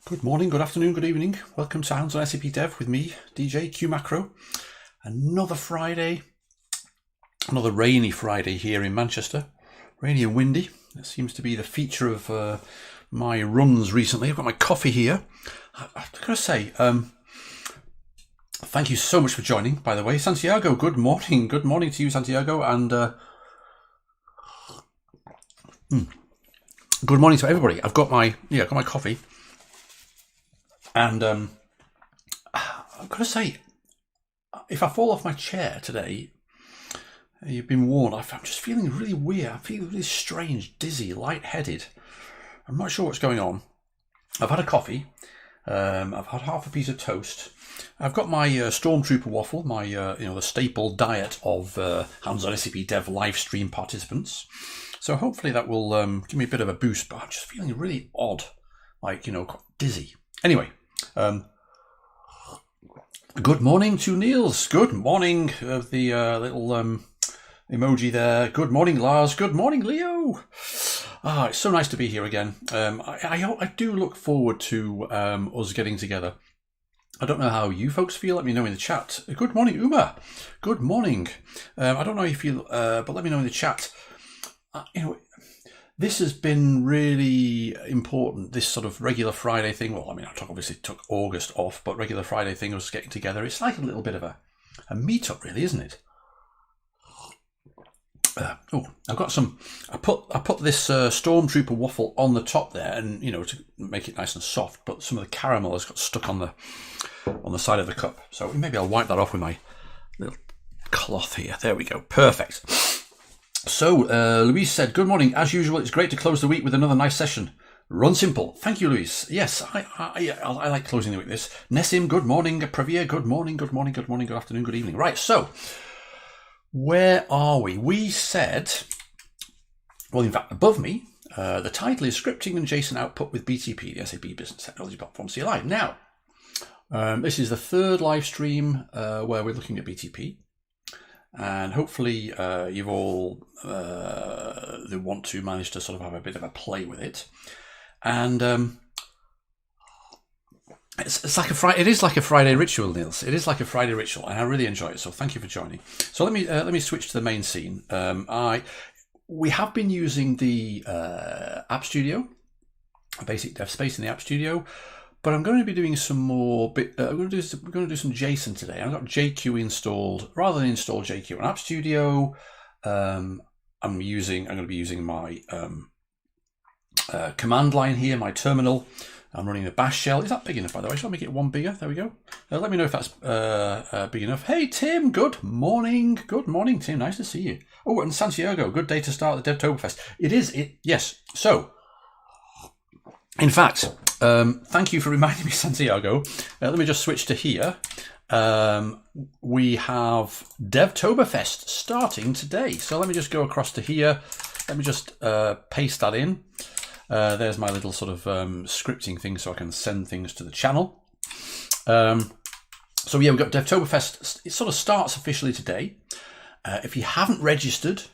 Good morning, good afternoon, good evening. Welcome to Hands-on SAP Dev with me, DJ Q Macro. Another Friday, another rainy Friday here in Manchester. Rainy and windy. It seems to be the feature of my runs recently. I've got my coffee here. I've got to say, thank you so much for joining, by the way. Santiago, good morning. Good morning to you, Santiago. And good morning to everybody. I've got my coffee. And I've got to say, if I fall off my chair today, you've been warned, I'm just feeling really weird. I'm feeling really strange, dizzy, lightheaded. I'm not sure what's going on. I've had a coffee. I've had half a piece of toast. I've got my Stormtrooper waffle, my the staple diet of Hands-on SAP Dev live stream participants. So hopefully that will give me a bit of a boost. But I'm just feeling really odd, like dizzy. Anyway. Good morning to Niels. Good morning, the little emoji there. Good morning, Lars. Good morning, Leo. It's so nice to be here again. I do look forward to us getting together. I don't know how you folks feel. Let me know in the chat. Good morning, Uma. Good morning. I don't know how you feel, but let me know in the chat. This has been really important, this sort of regular Friday thing. Well, I mean, obviously took August off, but regular Friday thing was getting together. It's like a little bit of a meetup, really, isn't it? I've got some. I put this Stormtrooper waffle on the top there, and to make it nice and soft. But some of the caramel has got stuck on the side of the cup. So maybe I'll wipe that off with my little cloth here. There we go. Perfect. So, Louise said, good morning. As usual, it's great to close the week with another nice session. Run simple. Thank you, Louise. Yes, I like closing the week with this. Nessim, good morning. Pravir, good morning, good morning, good morning, good afternoon, good evening. Right, so, where are we? We said, well, in fact, above me, the title is Scripting and JSON Output with BTP, the SAP Business Technology Platform CLI. Now, this is the third live stream where we're looking at BTP. And hopefully you've all who want to manage to sort of have a bit of a play with it. And it's like a Friday. It is like a Friday ritual, Niels. It is like a Friday ritual, and I really enjoy it. So thank you for joining. So let me switch to the main scene. We have been using the App Studio, a basic dev space in the App Studio. But I'm going to be doing some more. We're going to do some JSON today. I've got JQ installed. Rather than install JQ on App Studio, I'm going to be using my command line here, my terminal. I'm running a Bash shell. Is that big enough, by the way? Shall I make it one bigger? There we go. Let me know if that's big enough. Hey, Tim. Good morning. Good morning, Tim. Nice to see you. Oh, and Santiago. Good day to start the DevToberfest. It is. Yes. So, in fact. Thank you for reminding me, Santiago. Let me just switch to here. We have DevToberfest starting today. So let me just go across to here. Let me just paste that in. There's my little sort of scripting thing so I can send things to the channel. So yeah, we've got DevToberfest. It sort of starts officially today. If you haven't registered,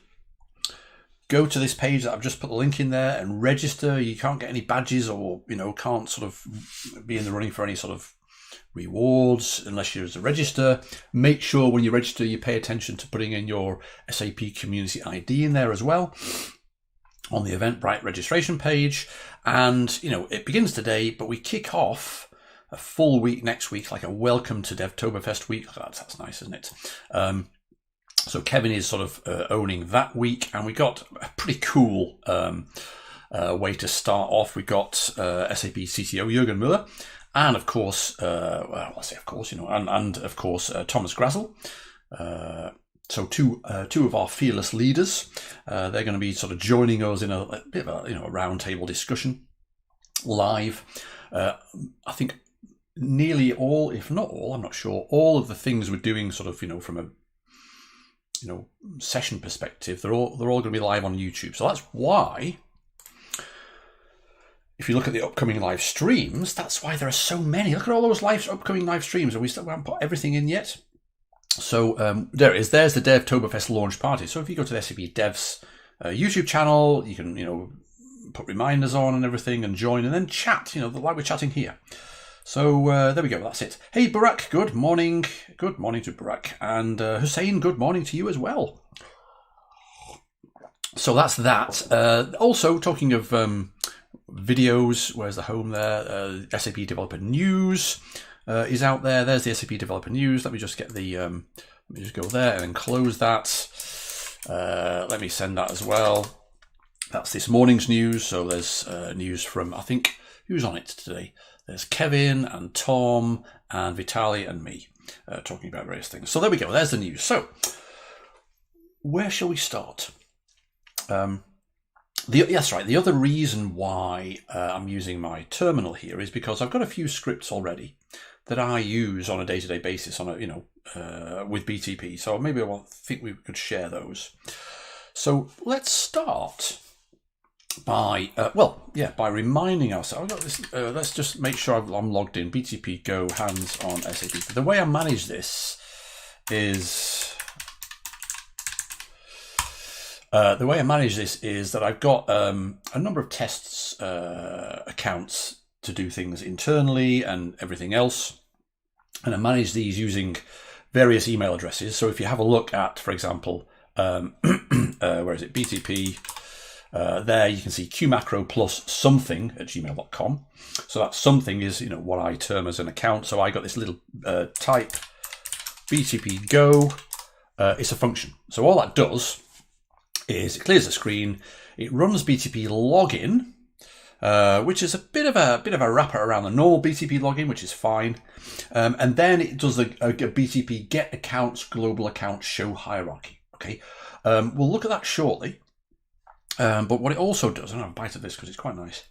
go to this page that I've just put the link in there and register. You can't get any badges or, can't sort of be in the running for any sort of rewards unless you're a register. Make sure when you register, you pay attention to putting in your SAP community ID in there as well on the Eventbrite registration page. And, it begins today, but we kick off a full week next week, like a welcome to DevToberfest week. That's nice, isn't it? So Kevin is sort of owning that week, and we got a pretty cool way to start off. We got SAP CTO Jürgen Müller, and of course, Thomas Grasel. So two of our fearless leaders. They're going to be sort of joining us in a bit of a roundtable discussion live. I think nearly all, if not all, I'm not sure, all of the things we're doing sort of from a session perspective, they're all going to be live on YouTube. So that's why, if you look at the upcoming live streams, that's why there are so many. Look at all those upcoming live streams, and we haven't put everything in yet. So there it is. There's the DevToberfest launch party. So if you go to the SAP Dev's YouTube channel, you can put reminders on and everything, and join, and then chat, you know, like we're chatting here. So there we go, that's it. Hey Barak, good morning. Good morning to Barak. And Hussein, good morning to you as well. So that's that. Also, talking of videos, where's the home there? SAP Developer News is out there. There's the SAP Developer News. Let me just get the, let me just go there and then close that. Let me send that as well. That's this morning's news. So there's news from, I think, who's on it today? There's Kevin and Tom and Vitaly and me talking about various things. So there we go. There's the news. So where shall we start? That's right. The other reason why I'm using my terminal here is because I've got a few scripts already that I use on a day-to-day basis on a, you know, with BTP. So maybe I think we could share those. So let's start by by reminding ourselves. I've got this, let's just make sure I'm logged in. btpgo hands-on SAP. The way I manage this is that I've got a number of tests accounts to do things internally and everything else, and I manage these using various email addresses. So if you have a look at, for example, where is it, BTP. There you can see qmacro plus something at gmail.com. So that something is, you know, what I term as an account. So I got this little type btpgo. It's a function. So all that does is it clears the screen. It runs BTP login, which is a bit of a wrapper around the normal BTP login, which is fine. And then it does a BTP get accounts, global account, show hierarchy. Okay, we'll look at that shortly. But what it also does, and I'll bite at this because it's quite nice,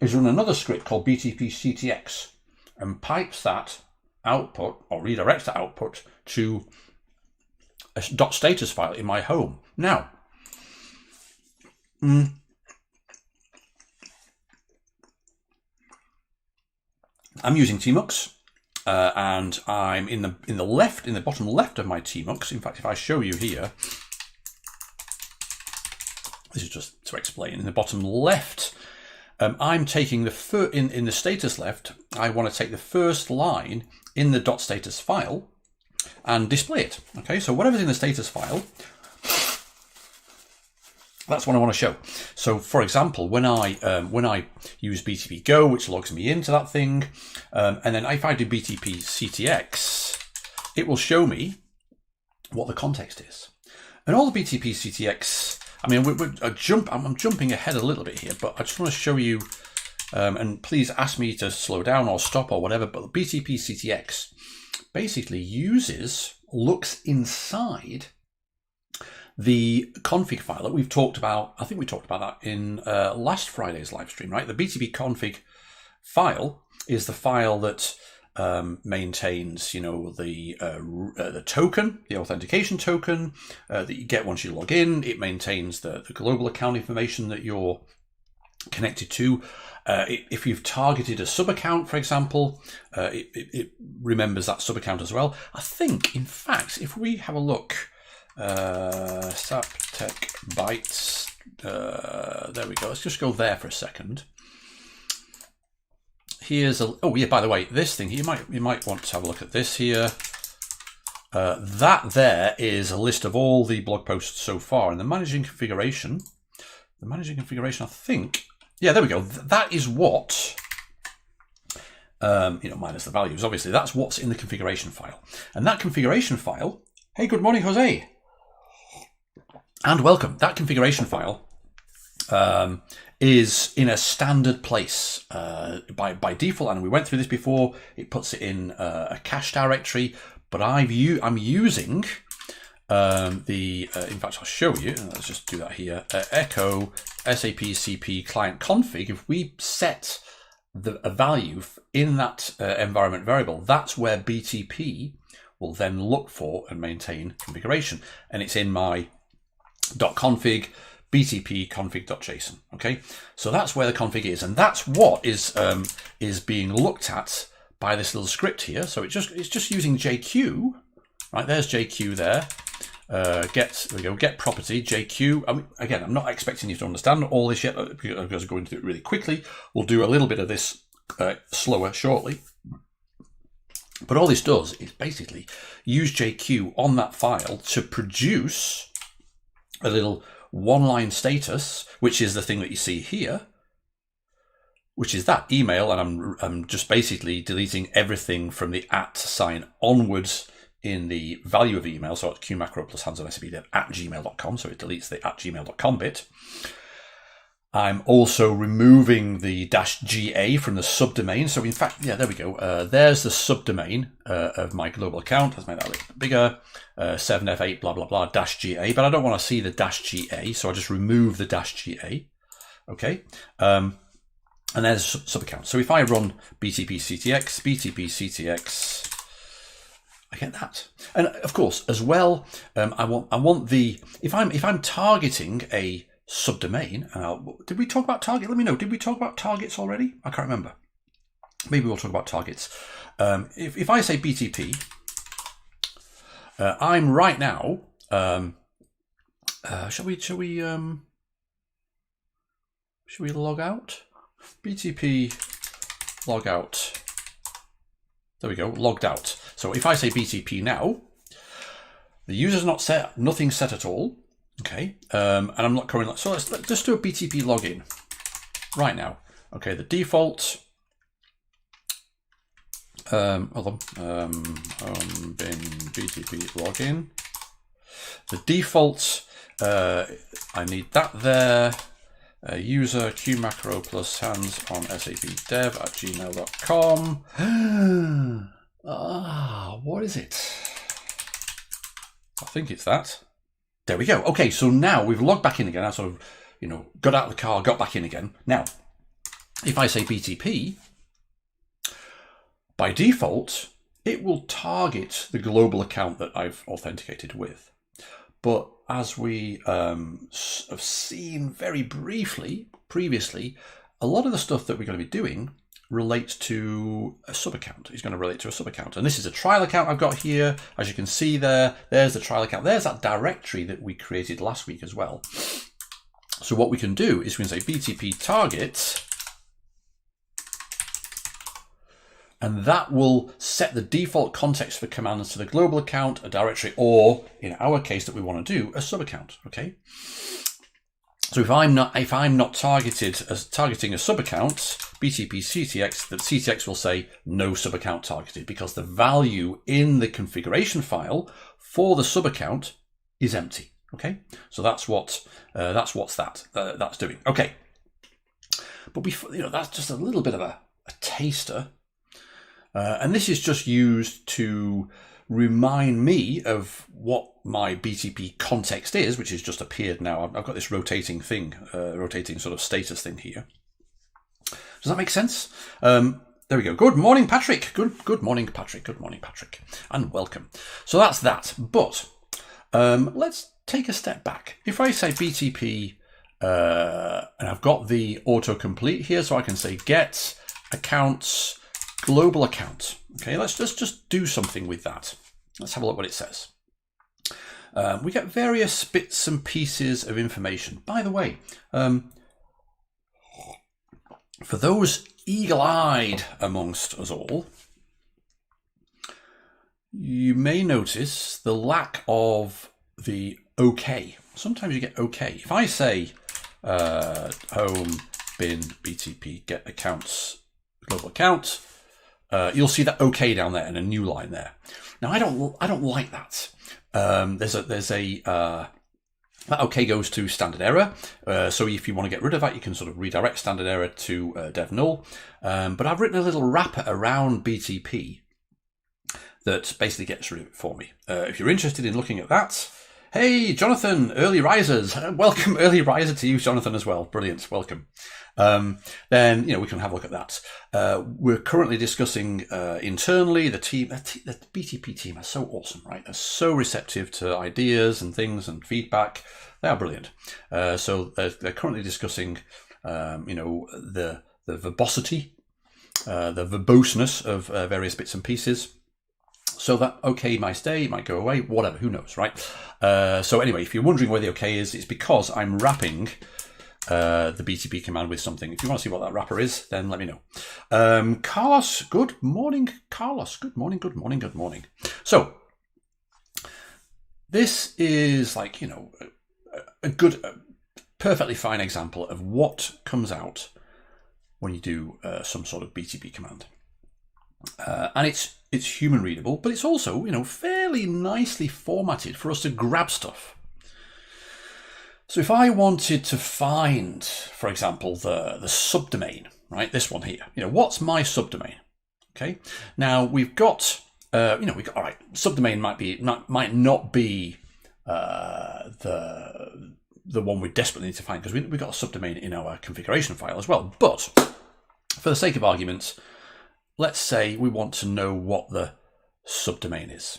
is run another script called btpctx and pipes that output or redirects that output to a .status file in my home. Now, I'm using tmux, and I'm in the bottom left of my tmux. In fact, if I show you here. This is just to explain. In the bottom left, I'm taking the in the status left. I want to take the first line in the .status file and display it. Okay, so whatever's in the status file, that's what I want to show. So, for example, when I use btpgo, which logs me into that thing, and then if I do btpctx, it will show me what the context is. And all the btpctx. I mean, I'm jumping ahead a little bit here, but I just want to show you, and please ask me to slow down or stop or whatever, but the btpctx basically looks inside the config file that we've talked about. I think we talked about that in last Friday's live stream, right? The btp config file is the file that maintains, you know, the token, the authentication token that you get once you log in. It maintains the global account information that you're connected to. If you've targeted a subaccount, for example, it remembers that subaccount as well. I think, in fact, if we have a look, SAP Tech Bytes, there we go. Let's just go there for a second. Here's by the way, this thing, you might want to have a look at this here. That there is a list of all the blog posts so far, and the managing configuration, I think, yeah, there we go. That is what, minus the values, obviously, that's what's in the configuration file. And that configuration file, hey, good morning, Jose. And welcome. That configuration file is in a standard place by default, and we went through this before. It puts it in a cache directory, but I'm using in fact, I'll show you. Let's just do that here. Echo SAP CP client config. If we set a value in that environment variable, that's where BTP will then look for and maintain configuration, and it's in my .config btp config.json. Okay, so that's where the config is, and that's what is being looked at by this little script here. So it's just using JQ, right? There's JQ there, There we go. Get property JQ. I mean, again, I'm not expecting you to understand all this yet because I'm going to do it really quickly. We'll do a little bit of this slower shortly. But all this does is basically use JQ on that file to produce a little one-line status, which is the thing that you see here, which is that email, and I'm just basically deleting everything from the @ sign onwards in the value of email. So it's qmacro plus hands-on SAP Dev @gmail.com. So it deletes the @gmail.com bit. I'm also removing the -GA from the subdomain. So in fact, yeah, there we go. There's the subdomain of my global account. Let's make that a little bit bigger. 7F8 blah blah blah -GA. But I don't want to see the -GA, so I just remove the -GA. Okay. And there's subaccount. So if I run btpctx, I get that. And of course, as well, I want the if I'm targeting a subdomain. Did we talk about target? Let me know. Did we talk about targets already? I can't remember. Maybe we'll talk about targets. If I say BTP, I'm right now. Shall we log out? BTP log out. There we go. Logged out. So if I say BTP now, the user's not set. Nothing's set at all. Okay, and I'm not currently, so let's just do a BTP login right now. Okay, the default, hold on, bin BTP login. The default, I need that there. User qmacro plus hands-on SAP Dev @gmail.com. What is it? I think it's that. There we go. Okay, so now we've logged back in again. I sort of, got out of the car, got back in again. Now, if I say BTP, by default, it will target the global account that I've authenticated with. But as we have seen very briefly previously, a lot of the stuff that we're going to be doing relates to a subaccount. It's going to relate to a subaccount. And this is a trial account I've got here. As you can see there's the trial account. There's that directory that we created last week as well. So what we can do is we can say BTP target, and that will set the default context for commands to the global account, a directory, or in our case that we want to do, a subaccount. Okay. So if I'm not targeting a subaccount, btpctx, the CTX will say no subaccount targeted because the value in the configuration file for the subaccount is empty. Okay, so that's doing. Okay, but that's just a little bit of a taster, and this is just used to remind me of what my BTP context is, which has just appeared now. I've got this rotating thing, rotating sort of status thing here. Does that make sense? There we go. Good morning, Patrick. Good morning, Patrick. Good morning, Patrick. And welcome. So that's that. But let's take a step back. If I say BTP, and I've got the autocomplete here, so I can say get accounts global account. Okay, let's just do something with that. Let's have a look what it says. We get various bits and pieces of information. By the way, for those eagle-eyed amongst us all, you may notice the lack of the OK. Sometimes you get OK. If I say home bin btp get accounts global account, you'll see that OK down there and a new line there. Now I don't like that. That OK goes to standard error. So if you want to get rid of that, you can sort of redirect standard error to dev null. But I've written a little wrapper around BTP that basically gets rid of it for me. If you're interested in looking at that, hey, Jonathan, early risers. Welcome, early riser to you, Jonathan, as well. Brilliant, welcome. Then, we can have a look at that. We're currently discussing internally, the BTP team are so awesome, right? They're so receptive to ideas and things and feedback. They are brilliant. So they're currently discussing, the verbosity, the verboseness of various bits and pieces. So that OK might stay, it might go away, whatever, who knows, right? So anyway, if you're wondering where the OK is, it's because I'm wrapping the BTP command with something. If you want to see what that wrapper is, then let me know. Carlos, good morning, Carlos. Good morning, good morning, good morning. So this is like, you know, a good, perfectly fine example of what comes out when you do some sort of BTP command. And it's human readable, but it's also, you know, fairly nicely formatted for us to grab stuff. So if I wanted to find, for example, the subdomain, right, this one here, you know, what's my subdomain? Okay, now we've got, you know, all right, subdomain might not be the one we desperately need to find, because we've got a subdomain in our configuration file as well. But for the sake of argument, let's say we want to know what the subdomain is.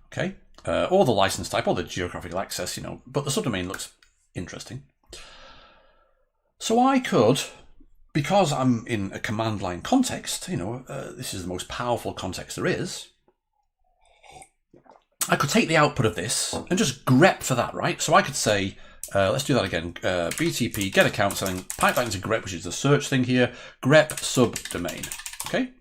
Okay. Or the license type, or the geographical access, you know, but the subdomain looks interesting. So I could, because I'm in a command line context, you know, this is the most powerful context there is, I could take the output of this and just grep for that, right? So I could say, let's do that again, btp get account, and pipe that into grep, which is the search thing here, grep subdomain, okay?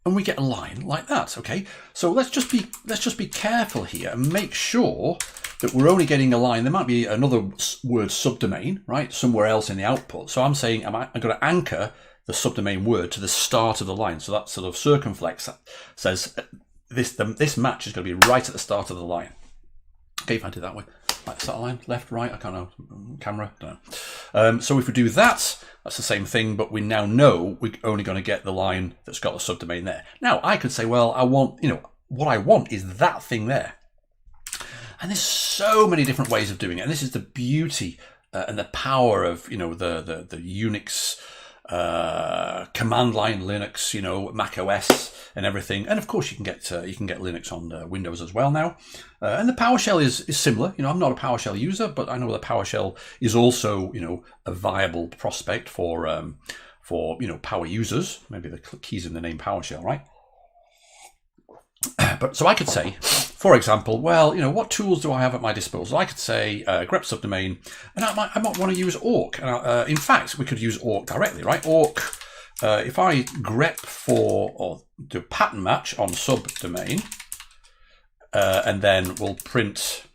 And we get a line like that, okay? So let's just be careful here and make sure that we're only getting a line. There might be another word subdomain, right, somewhere else in the output. So I'm saying I'm going to anchor the subdomain word to the start of the line. So that sort of circumflex that says this match is going to be right at the start of the line. Okay, if I do that way, like start line, left, right, I can't know, camera, I don't know. So if we do that, that's the same thing, but we now know we're only going to get the line that's got the subdomain there. Now I could say, well, I want, you know, what I want is that thing there. And there's so many different ways of doing it. And this is the beauty and the power of, you know, the Unix command line Linux, you know, Mac OS and everything. And of course you can get Linux on Windows as well now. And the PowerShell is similar. You know, I'm not a PowerShell user, but I know the PowerShell is also, you know, a viable prospect for you know, power users. Maybe the keys in the name PowerShell, right? But so I could say, for example, well, you know, what tools do I have at my disposal? I could say grep subdomain, and I might want to use awk. And in fact, we could use awk directly, right? Awk. If I grep for or do pattern match on subdomain, and then we'll print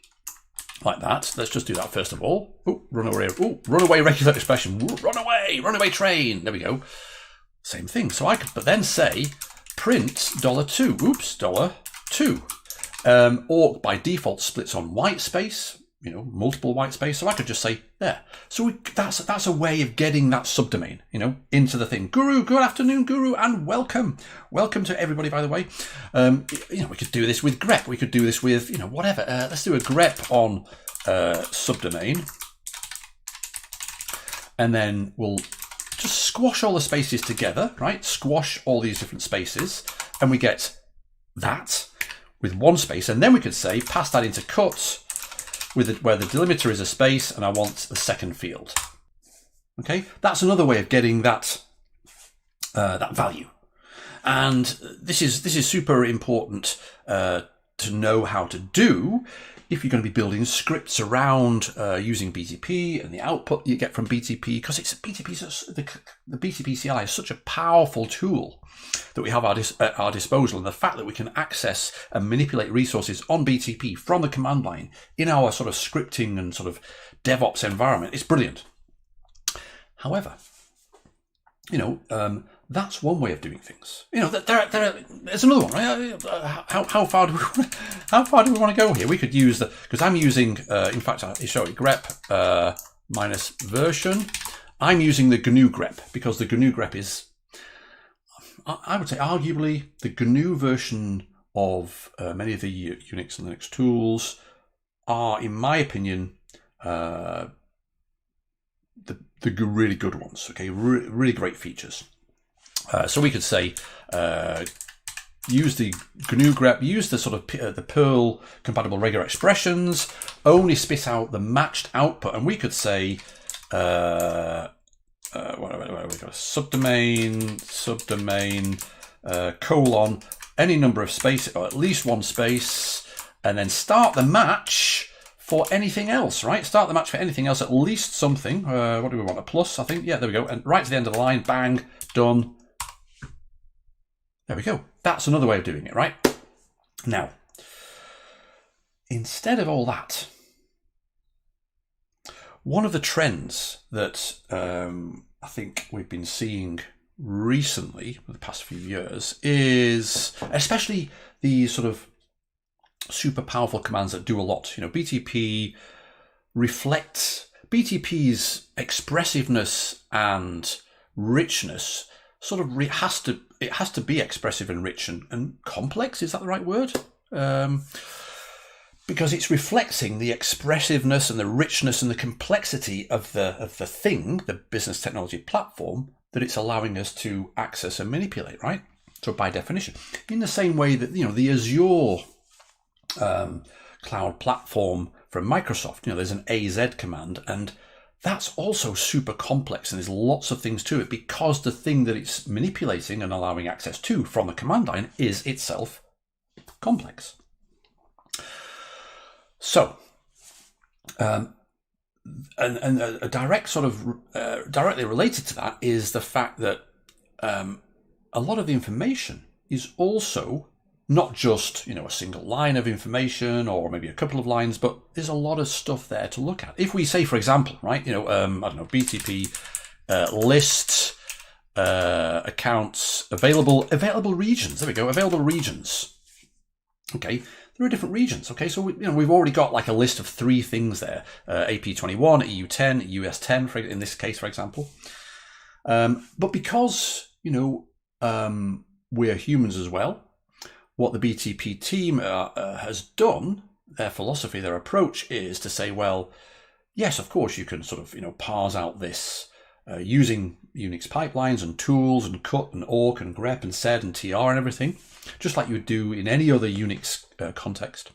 like that. Let's just do that first of all. Oh, runaway! Oh, runaway regular expression. Runaway train. There we go. Same thing. So I could, but then say print $2. Oops, $2. Awk by default splits on white space, you know, multiple white space. So I could just say there. So that's a way of getting that subdomain, you know, into the thing. Guru, good afternoon, Guru, and welcome to everybody. By the way, you know, we could do this with grep. We could do this with, you know, whatever. Let's do a grep on subdomain, and then we'll just squash all the spaces together, right? Squash all these different spaces, and we get that with one space. And then we could say, pass that into cut with where the delimiter is a space, and I want the second field. Okay, that's another way of getting that that value. And this is super important to know how to do if you're going to be building scripts around using BTP and the output you get from BTP, because it's the BTP CLI is such a powerful tool that we have at our disposal, and the fact that we can access and manipulate resources on BTP from the command line in our sort of scripting and sort of DevOps environment is brilliant. However, you know, that's one way of doing things. You know, there's another one, right? How far do we want to go here? We could use because I'm using, in fact, I'll show it, grep minus version. I'm using the GNU grep because the GNU grep is, I would say, arguably the GNU version of many of the Unix and Linux tools are, in my opinion, the really good ones. Okay, really great features. So we could say use the GNU grep, use the sort of the Perl compatible regular expressions, only spit out the matched output, and we could say what we got, subdomain colon any number of spaces, or at least one space, and then start the match for anything else, right? Start the match for anything else, at least something. What do we want? A plus, I think. Yeah, there we go. And right to the end of the line, bang, done. There we go. That's another way of doing it, right? Now, instead of all that, one of the trends that I think we've been seeing recently, for the past few years, is especially these sort of super powerful commands that do a lot. You know, BTP reflects BTP's expressiveness and richness. Sort of it has to be expressive and rich and complex. Is that the right word? Because it's reflecting the expressiveness and the richness and the complexity of the thing, the business technology platform, that it's allowing us to access and manipulate, right? So by definition, in the same way that, you know, the Azure cloud platform from Microsoft, you know, there's an AZ command, and that's also super complex, and there's lots of things to it because the thing that it's manipulating and allowing access to from the command line is itself complex. So, and a direct sort of directly related to that is the fact that a lot of the information is also not just, you know, a single line of information or maybe a couple of lines, but there's a lot of stuff there to look at. If we say, for example, right, you know, I don't know, BTP list accounts available regions. There we go, available regions. Okay, there are different regions. Okay, so we've already got like a list of 3 things there: AP21, EU10, US10, in this case, for example. But because we're humans as well, what the BTP team has done, their philosophy, their approach is to say, well, yes, of course, you can sort of parse out this using Unix pipelines and tools and cut and awk and grep and sed and tr and everything, just like you would do in any other Unix context.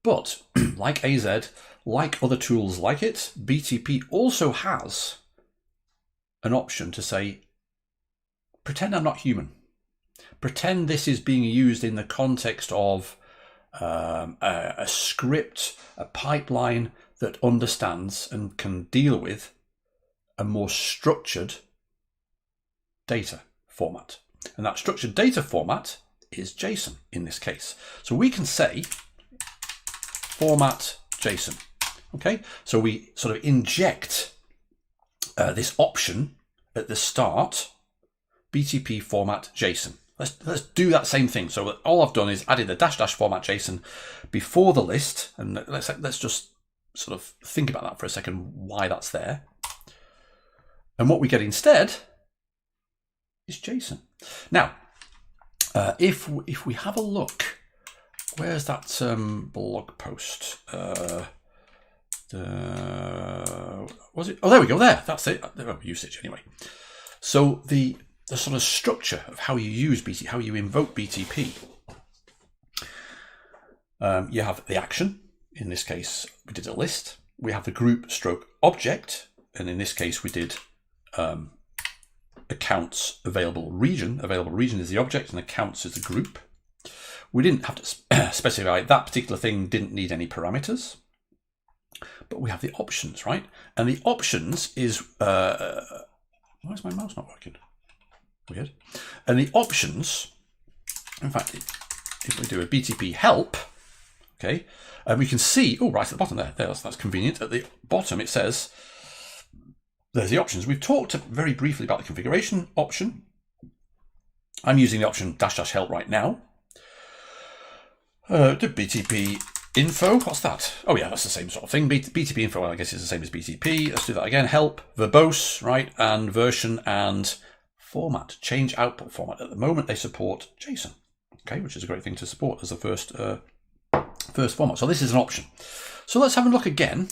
But like AZ, like other tools like it, BTP also has an option to say, pretend I'm not human. Pretend this is being used in the context of a script, a pipeline that understands and can deal with a more structured data format. And that structured data format is JSON in this case. So we can say format JSON. Okay, so we sort of inject this option at the start, BTP format JSON. Let's do that same thing. So all I've done is added the -- format JSON before the list, and let's just sort of think about that for a second, why that's there. And what we get instead is JSON. Now, if we have a look, where's that blog post? Was it? Oh, there we go. There, that's it. Usage anyway. So the sort of structure of how you use BTP, how you invoke BTP. You have the action. In this case, we did a list. We have the group stroke object, and in this case, we did accounts available region. Available region is the object, and accounts is the group. We didn't have to specify that particular thing. Didn't need any parameters. But we have the options, right? And the options is why is my mouse not working? Weird. And the options, in fact, if we do a BTP help, okay, we can see, oh, right at the bottom there, that's convenient. At the bottom, it says, there's the options. We've talked very briefly about the configuration option. I'm using the option -- help right now. The BTP info, what's that? Oh yeah, that's the same sort of thing. BTP info, well, I guess it's the same as BTP. Let's do that again. Help, verbose, right, and version and format, change output format. At the moment, they support JSON, okay, which is a great thing to support as the first format. So this is an option. So let's have a look again.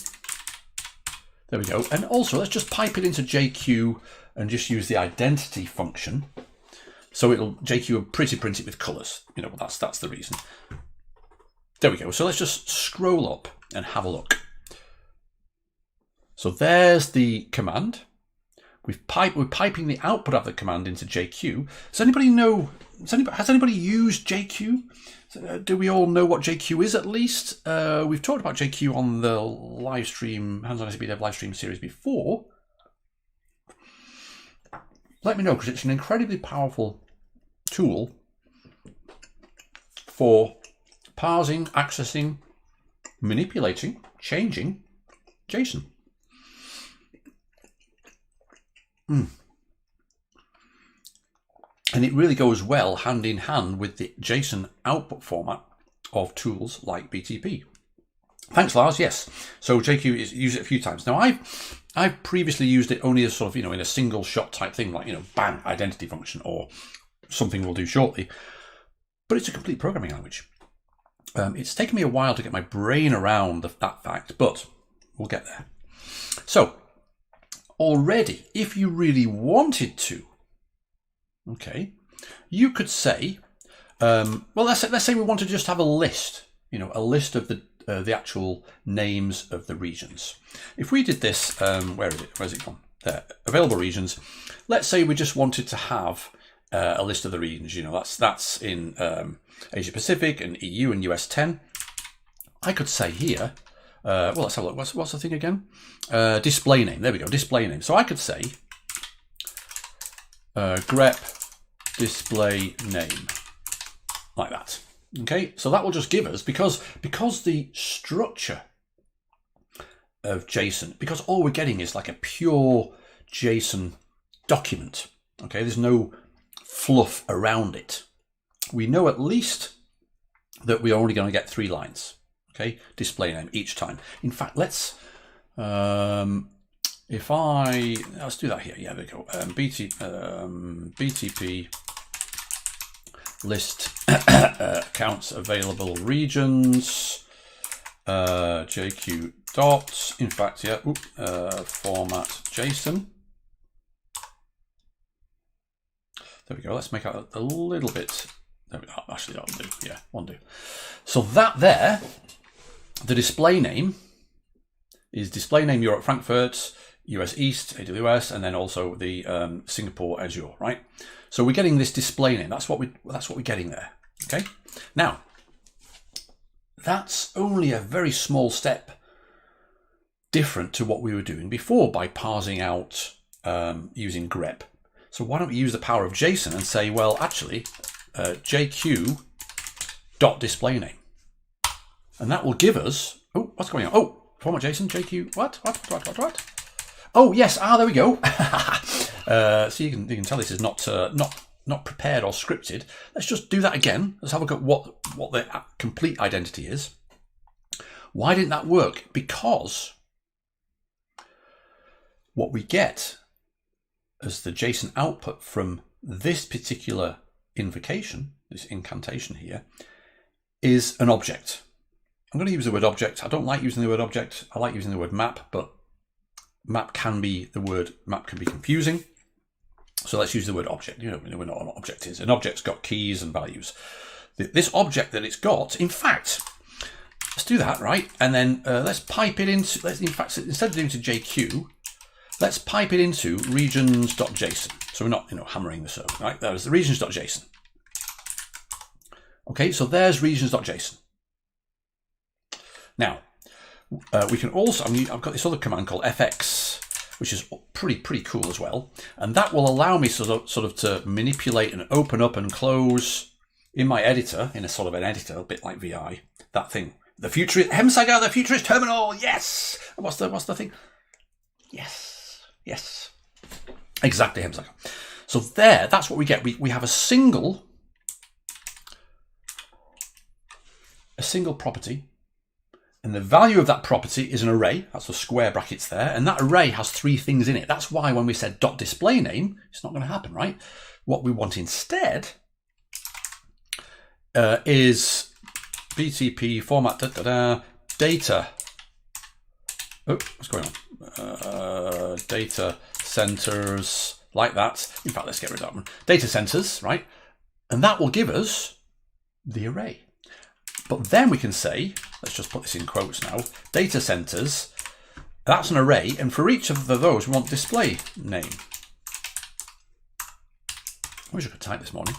There we go. And also, let's just pipe it into JQ and just use the identity function. So JQ will print it with colors. That's the reason. There we go. So let's just scroll up and have a look. So there's the command. We're piping the output of the command into JQ. Does anybody know has anybody used JQ? Do we all know what JQ is at least? We've talked about JQ on the live stream, Hands-on SAP Dev live stream series before. Let me know, because it's an incredibly powerful tool for parsing, accessing, manipulating, changing JSON. And it really goes well hand in hand with the JSON output format of tools like BTP. Thanks, Lars. Yes. So JQ is used it a few times. Now I've previously used it only as sort of, in a single shot type thing, like, bang, identity function or something we'll do shortly. But it's a complete programming language. It's taken me a while to get my brain around that fact, but we'll get there. So already, if you really wanted to, okay, you could say, well, let's say we want to just have a list, a list of the actual names of the regions. If we did this, where is it? Where's it gone? There, available regions. Let's say we just wanted to have a list of the regions. That's in Asia Pacific and EU and US 10. I could say here, well, let's have a look. What's the thing again? Display name. There we go. Display name. So I could say grep display name, like that. Okay, so that will just give us, because the structure of JSON, because all we're getting is like a pure JSON document. Okay, there's no fluff around it. We know at least that we're only going to get 3 lines. Okay, display name each time. In fact, let's do that here. Yeah, there we go. BTP list accounts available regions, JQ dot, in fact, yeah, format JSON. There we go. Let's make out a little bit. There we go. Actually, that'll do. Yeah, one do. So that there, the display name is display name Europe Frankfurt, US East, AWS, and then also the Singapore Azure, right? So we're getting this display name. That's what we're getting there. Okay. Now, that's only a very small step different to what we were doing before by parsing out using grep. So why don't we use the power of JSON and say, well, actually, JQ dot display name, and that will give us. Oh, what's going on? Oh, format JSON JQ. What? Oh yes. There we go. So you can tell this is not prepared or scripted. Let's just do that again. Let's have a look at what the complete identity is. Why didn't that work? Because what we get as the JSON output from this particular invocation, this incantation here, is an object. I'm going to use the word object. I don't like using the word object. I like using the word map, but map can be confusing. So let's use the word object. We know what an object is. An object's got keys and values. This object that it's got, in fact, let's do that, right? And then let's pipe it into, in fact, instead of doing to JQ, let's pipe it into regions.json. So we're not, hammering the server, right? There's the regions.json. Okay, so there's regions.json. Now, we can also, I've got this other command called fx, which is pretty cool as well. And that will allow me sort of to manipulate and open up and close in my editor, in a sort of an editor, a bit like VI, that thing. The futurist, Hemsager, the futurist terminal, yes! What's the thing? Yes. Exactly, Hemsager. So there, that's what we get. We have a single property, and the value of that property is an array. That's the square brackets there, and that array has 3 things in it. That's why when we said dot display name, it's not going to happen, right? What we want instead is BTP format data. Oh, what's going on? Data centers, like that. In fact, let's get rid of that one. Data centers, right? And that will give us the array. But then we can say, let's just put this in quotes now, data centers, that's an array, and for each of those we want display name. I wish I could type this morning.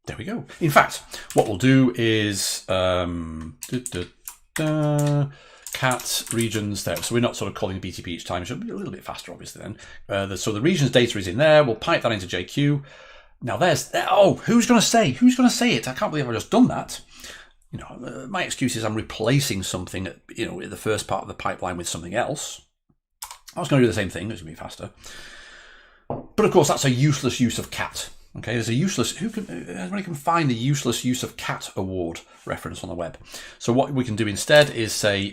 There we go. In fact, what we'll do is cat regions there. So we're not sort of calling BTP each time. It should be a little bit faster, obviously, then. So the regions data is in there. We'll pipe that into JQ. Now oh, who's going to say it? I can't believe I've just done that. You know, my excuse is I'm replacing something, in the first part of the pipeline with something else. I was going to do the same thing. It's going to be faster. But of course, that's a useless use of cat. Okay, there's a useless, anybody can find the useless use of cat award reference on the web. So what we can do instead is say,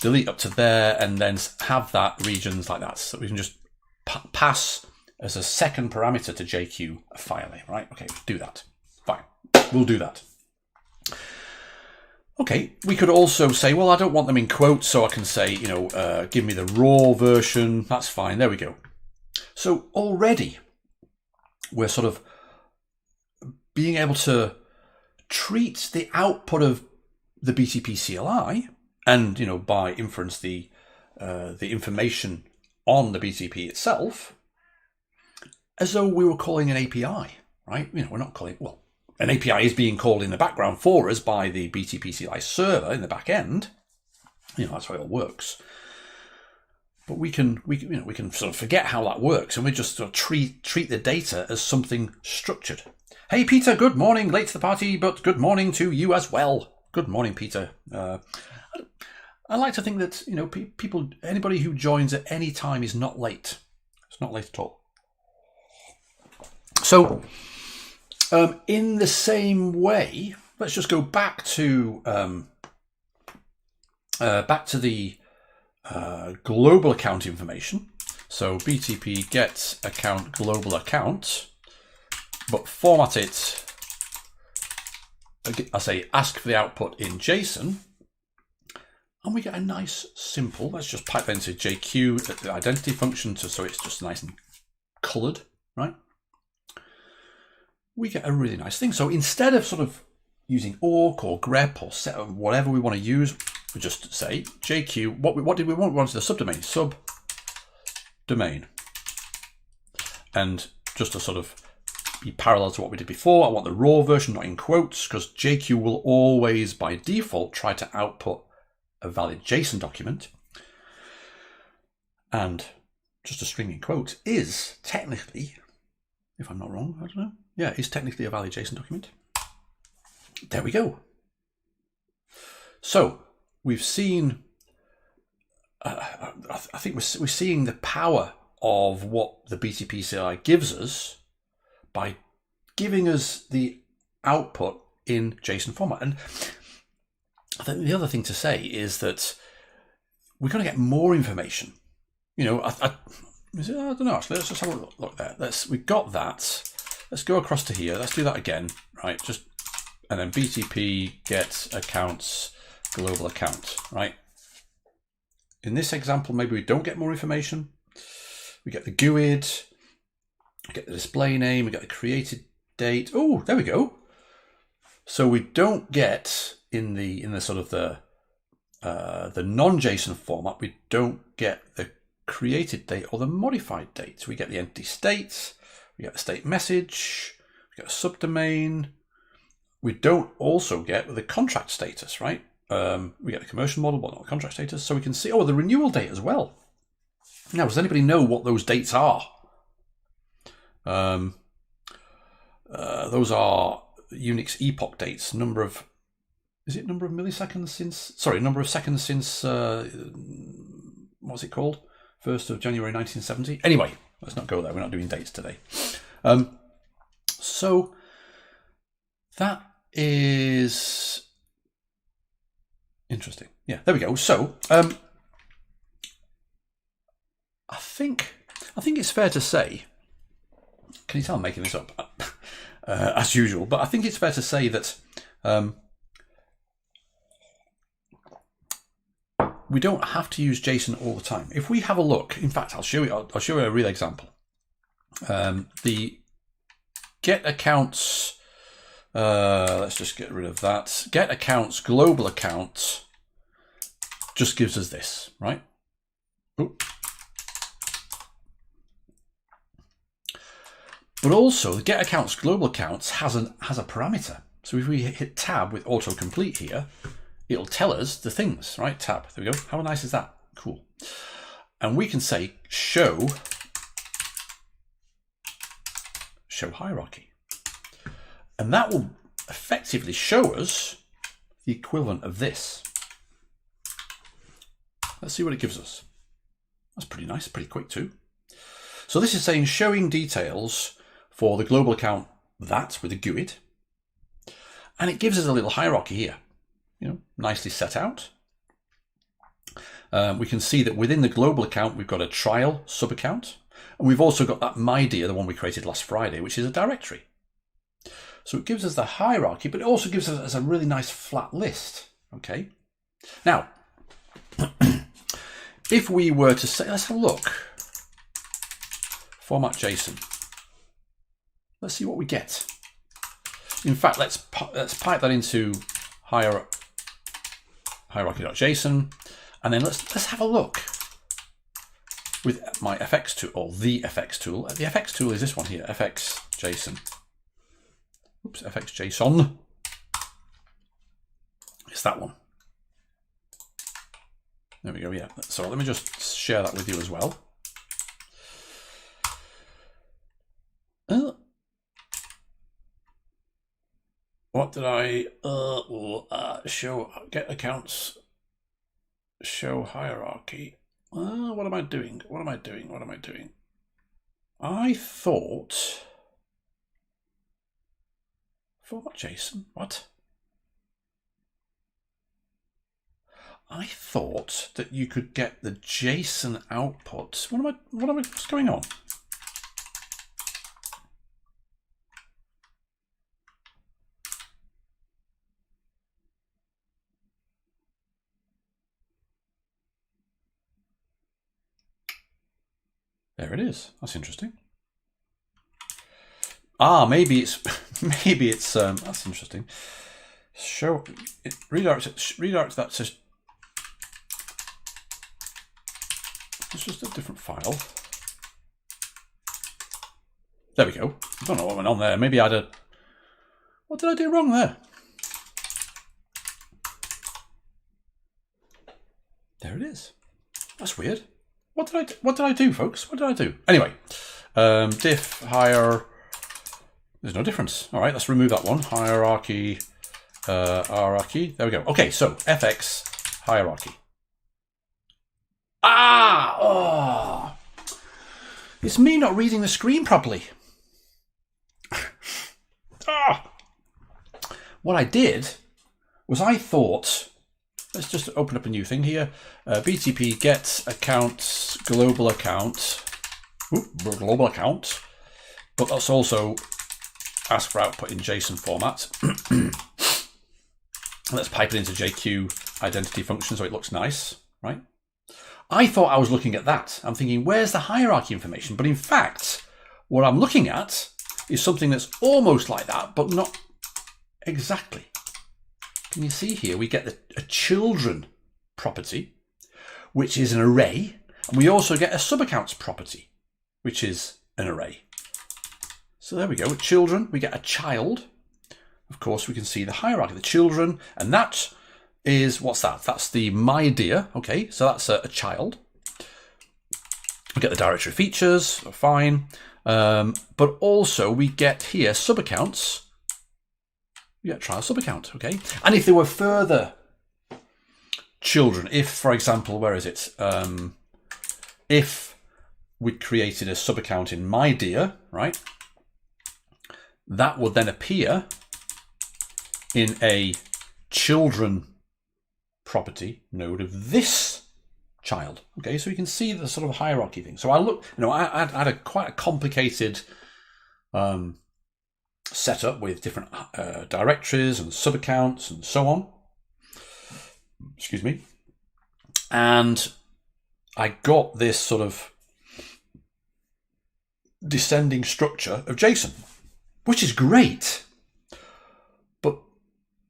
delete up to there and then have that regions like that. So we can just pass as a second parameter to JQ a file name, right? Okay, do that. Fine, we'll do that. Okay, we could also say, well, I don't want them in quotes, so I can say, give me the raw version. That's fine, there we go. So already, we're sort of being able to treat the output of the BTP CLI and, by inference, the information on the BTP itself as though we were calling an API, right? We're not calling, well, an API is being called in the background for us by the BTP CLI server in the back end. That's how it all works. But we can sort of forget how that works, and we just sort of treat the data as something structured. Hey, Peter, good morning. Late to the party, but good morning to you as well. Good morning, Peter. I like to think that anybody who joins at any time is not late. It's not late at all. So, in the same way, let's just go back to the global account information. So BTP get account global account, but format it. I say ask for the output in JSON, and we get a nice simple. Let's just pipe into JQ the identity function so it's just nice and coloured, right? We get a really nice thing. So instead of sort of using awk or grep or set or whatever we want to use, we just say JQ. What did we want? We wanted the subdomain. Subdomain. And just to sort of be parallel to what we did before, I want the raw version, not in quotes, because JQ will always, by default, try to output a valid JSON document. And just a string in quotes is technically, if I'm not wrong, I don't know. Yeah, is technically a valid JSON document. There we go. So we've seen, I think we're seeing the power of what the BTP CLI gives us by giving us the output in JSON format. And I think the other thing to say is that we're going to get more information. I don't know, actually, let's just have a look there. We've got that. Let's go across to here. Let's do that again, right? And then BTP get accounts global account, right? In this example, maybe we don't get more information. We get the GUID, we get the display name, we get the created date. Oh, there we go. So we don't get in the sort of the non-JSON format, we don't get the created date or the modified date. We get the entity state, we get the state message, we get a subdomain. We don't also get the contract status, right? We get the commercial model, but not the contract status. So we can see, the renewal date as well. Now, does anybody know what those dates are? Those are Unix epoch dates. Number of milliseconds since? Sorry, number of seconds since, what's it called? 1st of January 1970. Anyway, let's not go there. We're not doing dates today. So that is interesting. Yeah, there we go. So I think it's fair to say, can you tell I'm making this up as usual, but I think it's fair to say that we don't have to use JSON all the time. If we have a look, in fact, I'll show you a real example. The get accounts, let's just get rid of that. Get accounts global account just gives us this, right? Ooh. But also the get accounts global accounts has a parameter. So if we hit tab with autocomplete here, it'll tell us the things, right? Tab, there we go. How nice is that? Cool. And we can say show hierarchy. And that will effectively show us the equivalent of this. Let's see what it gives us. That's pretty nice, pretty quick too. So this is saying showing details for the global account that with the GUID. And it gives us a little hierarchy here, you know, nicely set out. We can see that within the global account, we've got a trial sub-account. And we've also got that MyDear, the one we created last Friday, which is a directory. So it gives us the hierarchy, but it also gives us a really nice flat list. Okay. Now, if we were to say, let's have a look. Format JSON. Let's see what we get. In fact, let's pipe that into hierarchy.json, and then let's have a look with my FX tool, or the FX tool. The FX tool is this one here, FX JSON. Oops, FX JSON. It's that one. There we go, yeah. So let me just share that with you as well. What did I show? Get accounts, show hierarchy. What am I doing? What am I doing? What am I doing? I thought format JSON. What? I thought that you could get the JSON output. What's going on? There it is. That's interesting. Maybe it's that's interesting. Show it redirects that to. It's just a different file. There we go. I don't know what went on there. Maybe I had a. What did I do wrong there? There it is. That's weird. What did I do, folks? What did I do? Anyway, diff hire. There's no difference. All right, let's remove that one. Hierarchy, hierarchy. There we go. Okay, so FX hierarchy. Oh, it's me not reading the screen properly. What I did was I thought. Let's just open up a new thing here. BTP get accounts global account. Global account. But let's also ask for output in JSON format. Let's pipe it into JQ identity function so it looks nice, right? I thought I was looking at that. I'm thinking, where's the hierarchy information? But in fact, what I'm looking at is something that's almost like that, but not exactly. Can you see here, we get a children property, which is an array. And we also get a subaccounts property, which is an array. So there we go. With children, we get a child. Of course, we can see the hierarchy, the children. And that is, what's that? That's the MyDear. Okay, so that's a child. We get the directory features, fine. But also we get here subaccounts. We get trial subaccount, okay? And if there were further children, if, for example, where is it? If we created a subaccount in MyDear, right? That would then appear in a children property node of this child, okay? So you can see the sort of hierarchy thing. So I look, I had quite a complicated setup with different directories and subaccounts and so on. Excuse me. And I got this sort of descending structure of JSON, which is great. But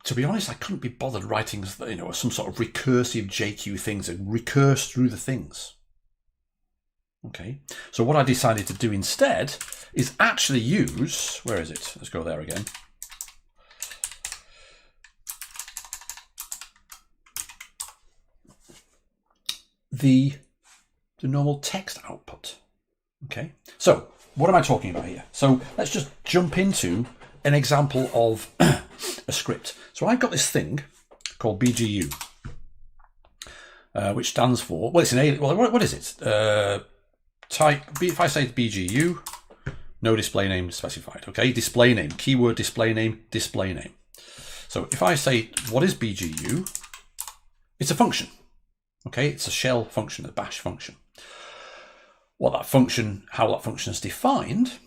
to be honest, I couldn't be bothered writing, some sort of recursive JQ things and recurse through the things. Okay, so what I decided to do instead is actually use, where is it? Let's go there again. The normal text output. Okay, so what am I talking about here? So let's just jump into an example of a script. So I've got this thing called bgu, which stands for, well, it's an alien, well, what is it? Type, if I say bgu, no display name specified. Okay, display name, keyword display name, display name. So if I say, what is bgu? It's a function. Okay, it's a shell function, a bash function. What that function, how that function is defined,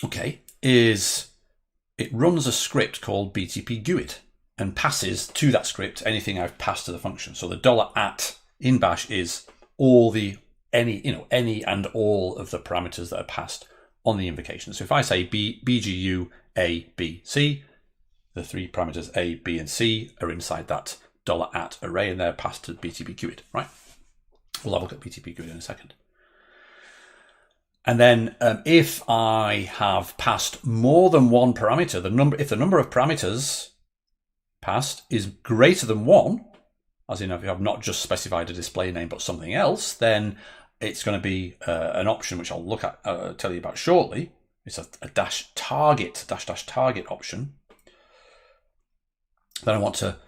okay, is it runs a script called btpguid and passes to that script anything I've passed to the function. So the $@ in bash is all the any and all of the parameters that are passed on the invocation. So if I say bgu a b c, the three parameters a, b, and c are inside that $@ array, and they're passed to btpguid, right? We'll have a look at btpguid in a second. And then if I have passed more than one parameter, if the number of parameters passed is greater than 1, as in if you have not just specified a display name but something else, then it's going to be an option which I'll look at, tell you about shortly. It's a dash target option. Then I want to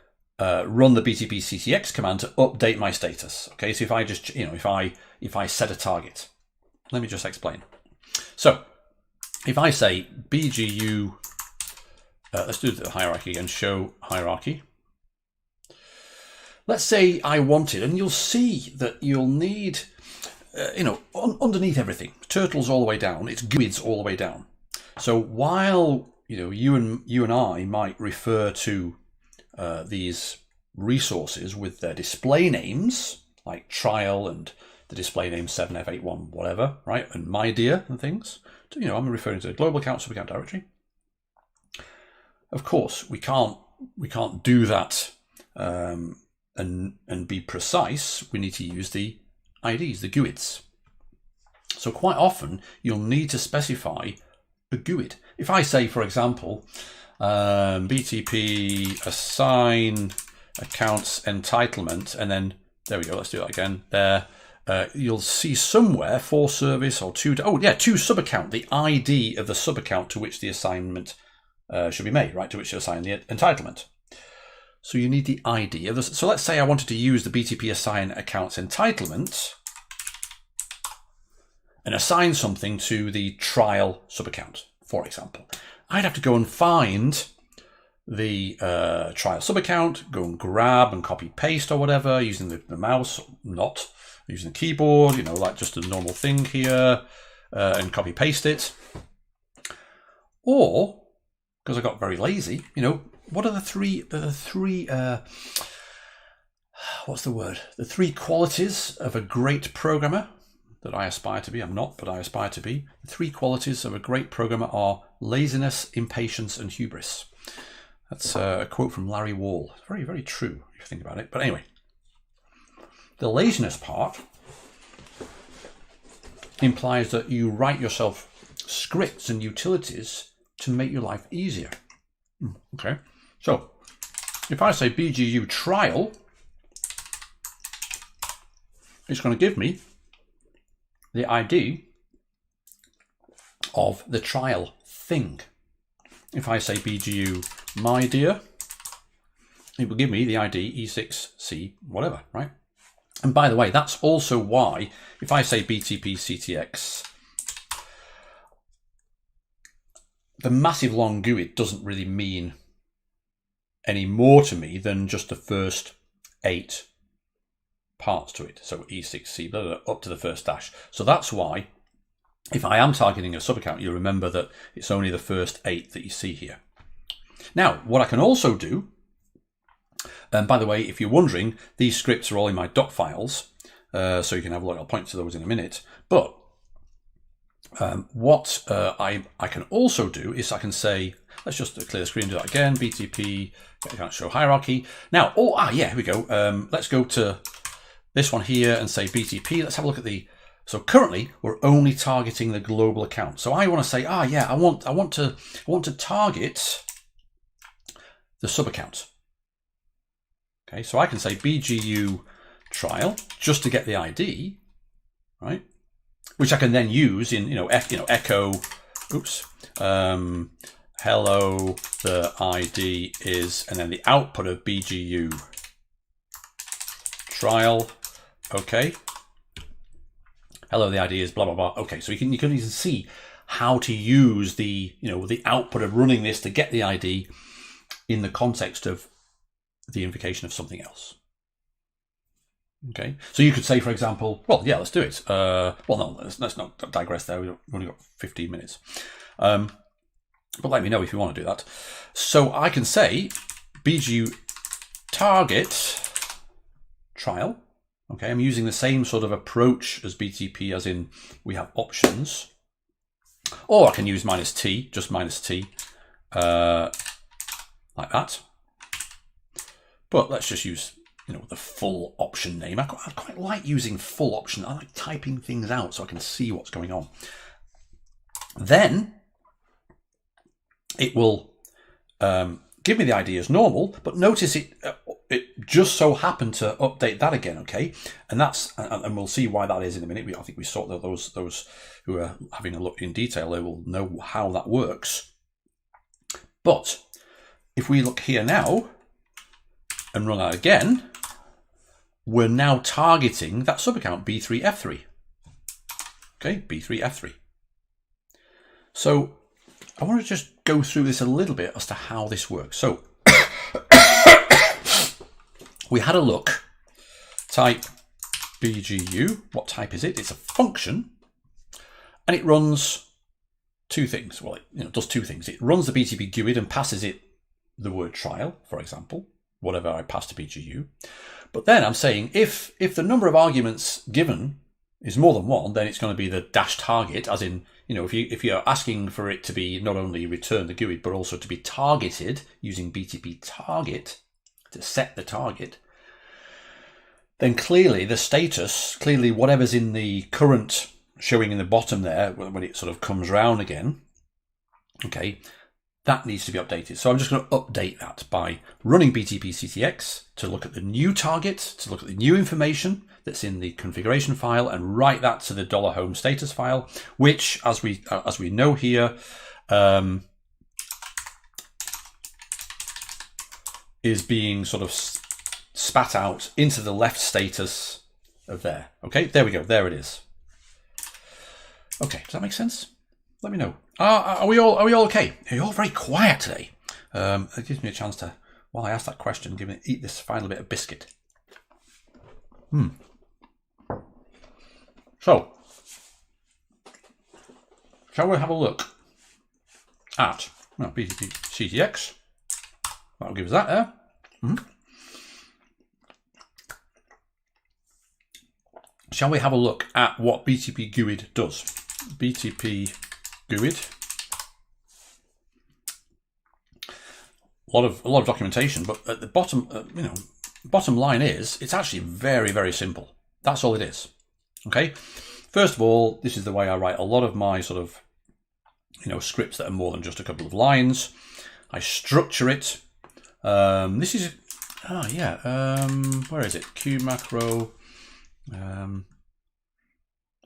run the btpctx command to update my status. Okay, so if I just, if I set a target, let me just explain. So if I say bgu, let's do the hierarchy again, show hierarchy. Let's say I wanted, and you'll see that you'll need, underneath everything, turtles all the way down, it's guids all the way down. So while, you and I might refer to these resources with their display names, like trial and the display name 7f81 whatever, right, and my dear and things. I'm referring to the global account subaccount directory. Of course, we can't do that and be precise. We need to use the IDs, the GUIDs. So quite often you'll need to specify a GUID. If I say, for example, btp assign accounts entitlement, and then there we go, let's do that again there. You'll see somewhere for service or to subaccount, the ID of the subaccount to which the assignment should be made, right, to which you assign the entitlement. So you need the ID of this. So let's say I wanted to use the btp assign accounts entitlement and assign something to the trial subaccount, for example. I'd have to go and find the trial subaccount, go and grab and copy paste or whatever using the mouse, not using the keyboard, like just a normal thing here, and copy paste it. Or, because I got very lazy, what are the three what's the word? The three qualities of a great programmer that I aspire to be. I'm not, but I aspire to be. The three qualities of a great programmer are laziness, impatience, and hubris. That's a quote from Larry Wall. Very, very true if you think about it. But anyway, the laziness part implies that you write yourself scripts and utilities to make your life easier. Okay, so if I say bgu trial, it's going to give me the ID of the trial thing. If I say bgu my dear, it will give me the ID E6C whatever, right? And by the way, that's also why if I say btpctx, the massive long GUID doesn't really mean any more to me than just the first 8 parts to it. So E6C, blah, blah, blah, up to the first dash. So that's why if I am targeting a subaccount, you remember that it's only the first 8 that you see here. Now, what I can also do, and by the way, if you're wondering, these scripts are all in my doc files, so you can have a look. I'll point to those in a minute. But what I can also do is I can say, let's just clear the screen, do that again, btp, show hierarchy. Now, here we go. Let's go to this one here and say btp. Let's have a look at the So currently we're only targeting the global account. So I want to say, yeah, I want to target the sub account. Okay, so I can say bgu trial just to get the ID, right? Which I can then use in echo. Oops. Hello, the ID is, and then the output of bgu trial. Okay. Hello, the ID is blah blah blah. Okay, so you can even see how to use the the output of running this to get the ID in the context of the invocation of something else. Okay, so you could say, for example, well, yeah, let's do it. Well, no, let's not digress there. We've only got 15 minutes. But let me know if you want to do that. So I can say bgu target trial. Okay, I'm using the same sort of approach as BTP, as in we have options. Or I can use -t, just -t, like that. But let's just use the full option name. I quite like using full option. I like typing things out so I can see what's going on. Then it will give me the ID as normal, but notice it just so happened to update that again. Okay, and we'll see why that is in a minute. I think we sort those who are having a look in detail, they will know how that works. But if we look here now and run that again, we're now targeting that subaccount B3F3. Okay, B3F3. So I want to just go through this a little bit as to how this works. So we had a look. Type bgu. What type is it? It's a function, and it runs two things. Well, it does two things. It runs the btpguid and passes it the word trial, for example, whatever I pass to bgu. But then I'm saying if the number of arguments given is more than one, then it's going to be the dash target, as in, if you're asking for it to be not only return the GUID, but also to be targeted using btp target to set the target, then clearly the status, whatever's in the current showing in the bottom there, when it sort of comes round again, okay, that needs to be updated. So I'm just going to update that by running btpctx to look at the new target, to look at the new information that's in the configuration file, and write that to the $home status file, which, as we know here, is being sort of spat out into the left status of there. Okay, there we go. There it is. Okay, does that make sense? Let me know. Are we all okay? You're all very quiet today. It gives me a chance to, while I ask that question, eat this final bit of biscuit. So, shall we have a look at btpctx? That'll give us that there. Shall we have a look at what btpguid does? btpguid. A lot of documentation, but at the bottom, bottom line is it's actually very, very simple. That's all it is. Okay. First of all, this is the way I write a lot of my sort of scripts that are more than just a couple of lines. I structure it. This is where is it? Q macro.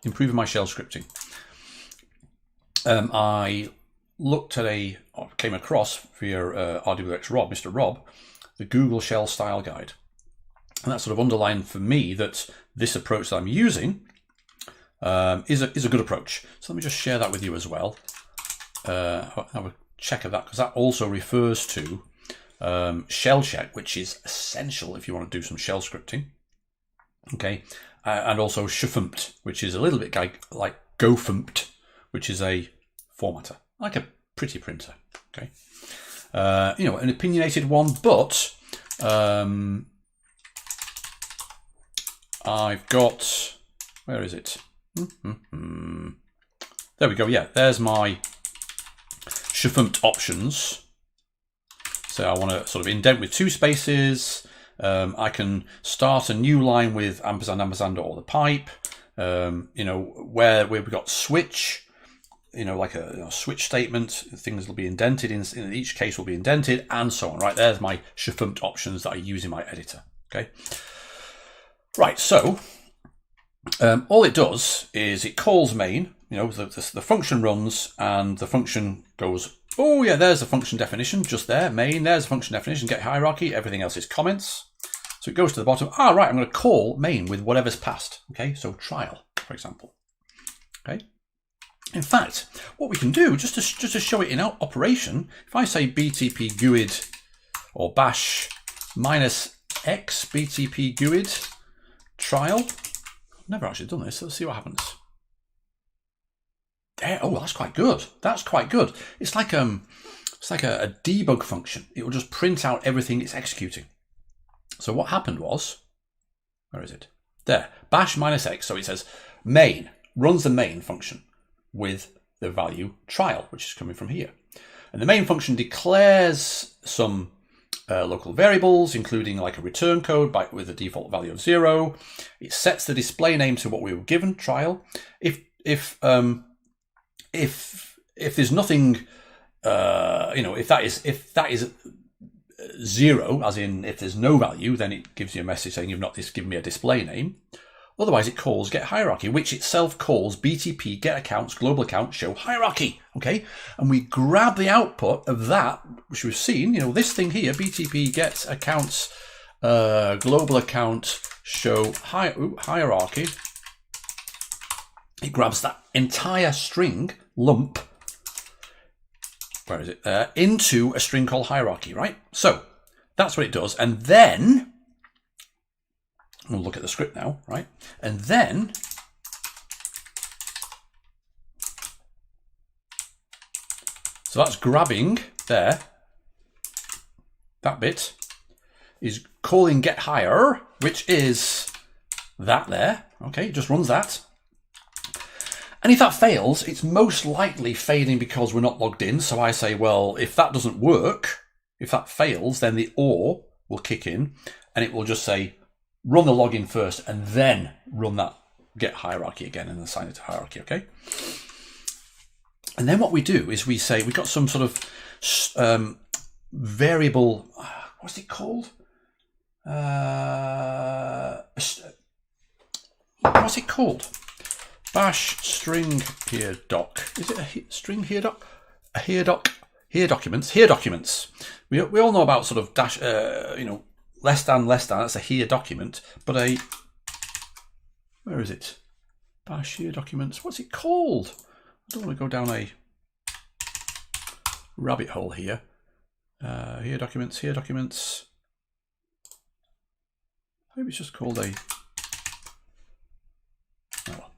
Improving my shell scripting. I looked at came across via RWX Rob, Mr. Rob, the Google Shell Style Guide. And that sort of underlined for me that this approach that I'm using is a good approach. So let me just share that with you as well. Have a check of that, because that also refers to shellcheck, which is essential if you want to do some shell scripting. Okay, and also shfmt, which is a little bit like gofmt, which is a formatter, like a pretty printer. Okay, an opinionated one, but I've got, where is it? There we go. Yeah, there's my shfmt options. So I want to sort of indent with 2 spaces. I can start a new line with ampersand, ampersand, or the pipe. You know, where we've got switch, you know, like a switch statement, things will be indented, in each case will be indented, and so on, right? There's my shfmt options that I use in my editor, okay? Right, so all it does is it calls main, you know, the function runs, and the function goes, oh yeah, there's the function definition, just there, main, there's the function definition, get hierarchy, everything else is comments. So it goes to the bottom, right, I'm going to call main with whatever's passed, okay? So trial, for example, okay? In fact, what we can do, just to show it in operation, if I say btpguid or bash -x btpguid trial, I've never actually done this, let's see what happens. There, oh, that's quite good. That's quite good. It's like a debug function. It will just print out everything it's executing. So what happened was, where is it? There, bash -x. So it says main, runs the main function with the value trial, which is coming from here. And the main function declares some local variables, including like a return code with a default value of 0. It sets the display name to what we were given, trial. If there's nothing, you know, if that is 0, as in if there's no value, then it gives you a message saying you've not given me a display name. Otherwise, it calls get hierarchy, which itself calls btp get accounts global account show hierarchy. Okay, and we grab the output of that, which we've seen. You know, this thing here, btp get accounts global account show hierarchy. It grabs that entire string lump. Where is it? Into a string called hierarchy, right? So that's what it does, and then. We'll look at the script now, right? And then so that's grabbing there. That bit is calling get higher, which is that there. Okay, it just runs that. And if that fails, it's most likely failing because we're not logged in. So I say, well, if that doesn't work, if that fails, then the OR will kick in and it will just say, run the login first and then run that get hierarchy again and assign it to hierarchy, okay? And then what we do is we say, we've got some sort of variable, what's it called? What's it called? Bash string here doc. Is it a string here doc? A here doc? Here documents. Here documents. We all know about sort of dash, you know, less than, that's a here document, but where is it? Bash here documents, what's it called? I don't want to go down a rabbit hole here. Here documents. Maybe it's just called a, oh,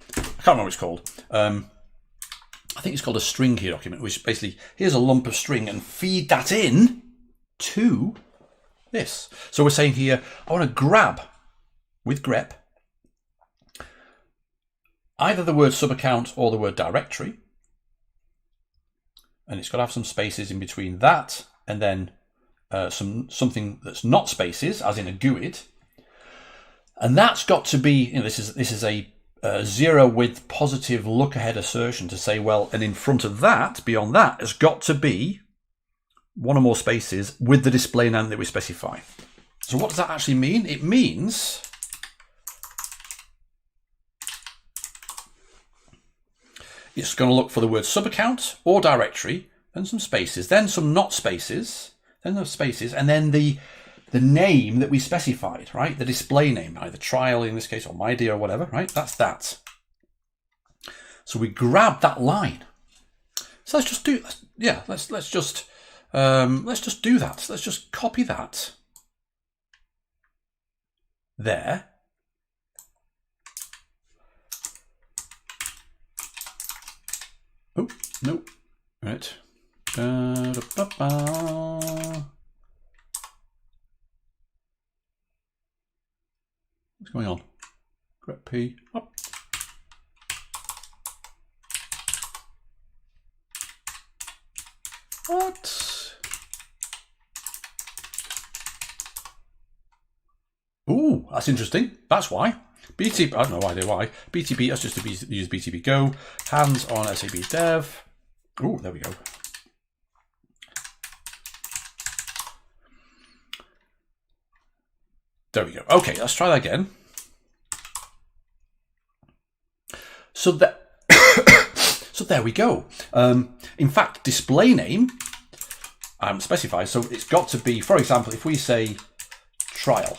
I can't remember what it's called. I think it's called a string here document, which basically, here's a lump of string and feed that in to this. So we're saying here, I want to grab with grep either the word subaccount or the word directory, and it's got to have some spaces in between that and then something that's not spaces, as in a GUID, and that's got to be, you know, this is a 0 with positive look ahead assertion to say, well, and in front of that, beyond that, has got to be one or more spaces with the display name that we specify. So what does that actually mean? It means it's going to look for the word subaccount or directory, then some spaces, then some not spaces, then those spaces, and then the name that we specified, right? The display name, either trial in this case or my dear or whatever, right? That's that. So we grab that line. So let's just do, yeah, let's just do that. Let's just copy that there. Oh, no. Right. What's going on? Grep P up. What? Ooh, that's interesting. That's why. BTP, I don't know why, BTP, let's just use btpgo, hands-on SAP Dev. Oh, there we go. There we go. Okay, let's try that again. So that, so there we go. In fact, display name, I haven't specified, so it's got to be, for example, if we say trial,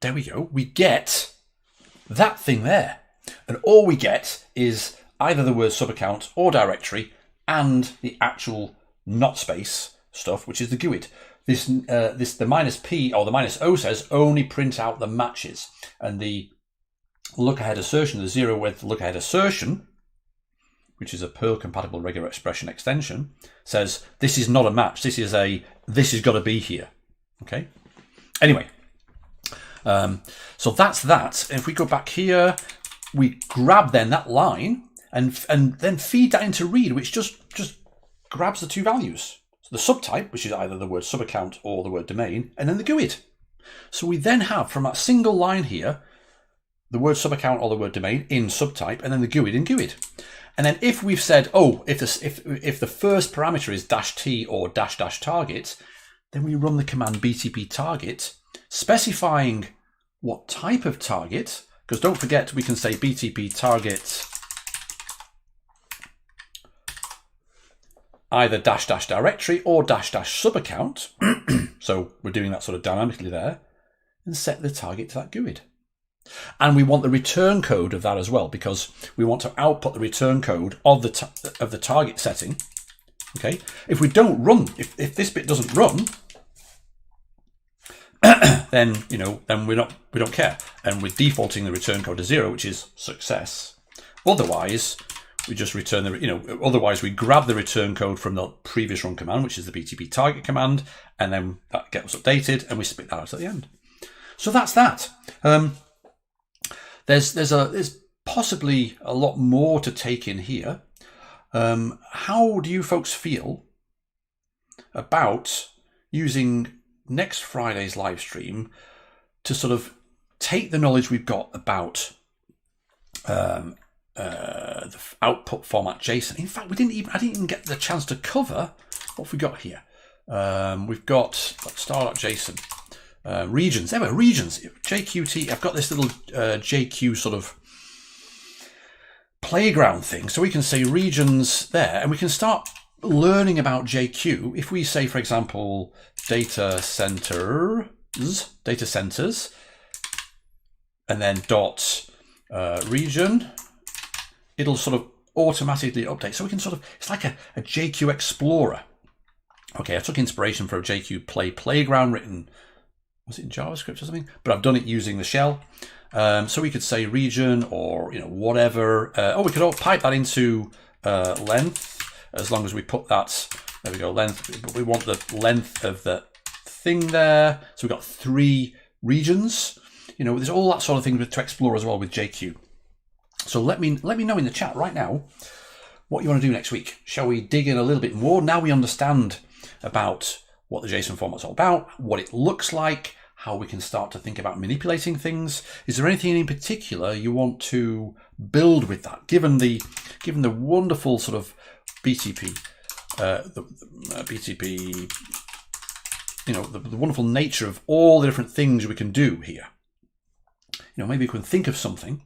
there we go. We get that thing there. And all we get is either the word subaccount or directory and the actual not space stuff, which is the GUID. The minus P or the minus O says only print out the matches. And the look ahead assertion, the zero width look ahead assertion, which is a Perl compatible regular expression extension, says this is not a match. This has got to be here. Okay. Anyway, so that's that. If we go back here, we grab then that line and then feed that into read, which just grabs the two values. So the subtype, which is either the word subaccount or the word domain, and then the GUID. So we then have from that single line here, the word subaccount or the word domain in subtype, and then the GUID in GUID. And then if we've said, oh, if the first parameter is -t or --target, then we run the command btptarget, specifying what type of target, because don't forget we can say btptarget either --directory or --subaccount. So we're doing that sort of dynamically there, and set the target to that GUID. And we want the return code of that as well, because we want to output the return code of the target setting. Okay, if we don't run, if this bit doesn't run, then then we don't care, and we're defaulting the return code to 0, which is success. Otherwise, we just return the otherwise we grab the return code from the previous run command, which is the btp target command, and then that gets updated, and we spit that out at the end. So that's that. There's possibly a lot more to take in here. How do you folks feel about using next Friday's live stream to sort of take the knowledge we've got about the output format JSON? In fact, I didn't even get the chance to cover what have we got here. We've got star.json. Regions, there were regions, JQT. I've got this little JQ sort of playground thing. So we can say regions there, and we can start learning about JQ. If we say, for example, data centers, and then region, it'll sort of automatically update. So we can sort of, it's like a JQ Explorer. Okay, I took inspiration from a JQ playground written, was it in JavaScript or something? But I've done it using the shell. So we could say region or whatever. We could all pipe that into length, as long as we put that. There we go, length. But we want the length of the thing there. So we've got 3 regions. There's all that sort of thing to explore as well with JQ. So let me know in the chat right now what you want to do next week. Shall we dig in a little bit more? Now we understand about what the JSON format's all about, what it looks like, how we can start to think about manipulating things. Is there anything in particular you want to build with that? Given the wonderful sort of BTP, BTP, the wonderful nature of all the different things we can do here. Maybe we can think of something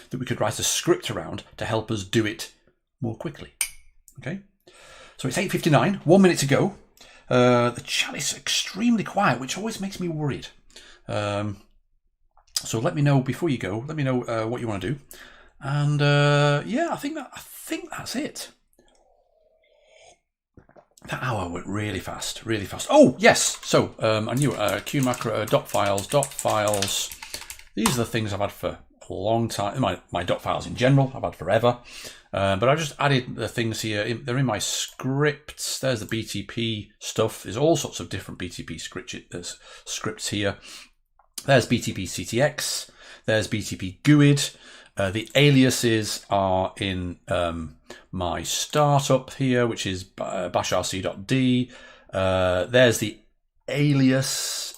that we could write a script around to help us do it more quickly. Okay, so it's 8:59, 1 minute to go. The chat is extremely quiet, which always makes me worried. So let me know before you go. Let me know what you want to do. And yeah, I think that's it. That hour went really fast, really fast. Oh yes, so I knew Q macro dot files. These are the things I've had for a long time. My dot files in general, I've had forever. But I just added the things here. They're in my scripts. There's the BTP stuff. There's all sorts of different BTP scripts here. There's btpctx. There's btpguid. The aliases are in my startup here, which is bashrc.d. There's the aliases.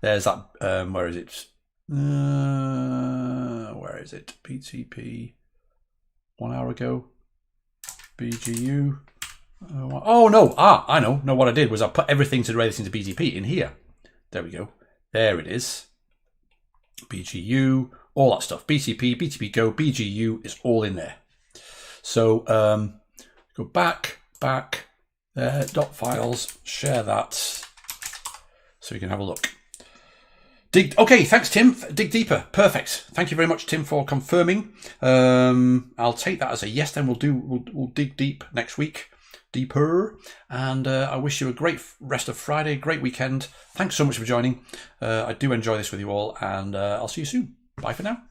There's that. Where is it? Where is it? BTP 1 hour ago. BGU. Oh no! I know. No, what I did was I put everything to raise into BTP in here. There we go. There it is. BGU, all that stuff. BTP, btpgo, BGU is all in there. So go back there. Dot files. Share that so you can have a look. Okay, thanks, Tim. Dig deeper. Perfect. Thank you very much, Tim, for confirming. I'll take that as a yes. Then we'll dig deep next week, deeper. And I wish you a great rest of Friday, great weekend. Thanks so much for joining. I do enjoy this with you all, and I'll see you soon. Bye for now.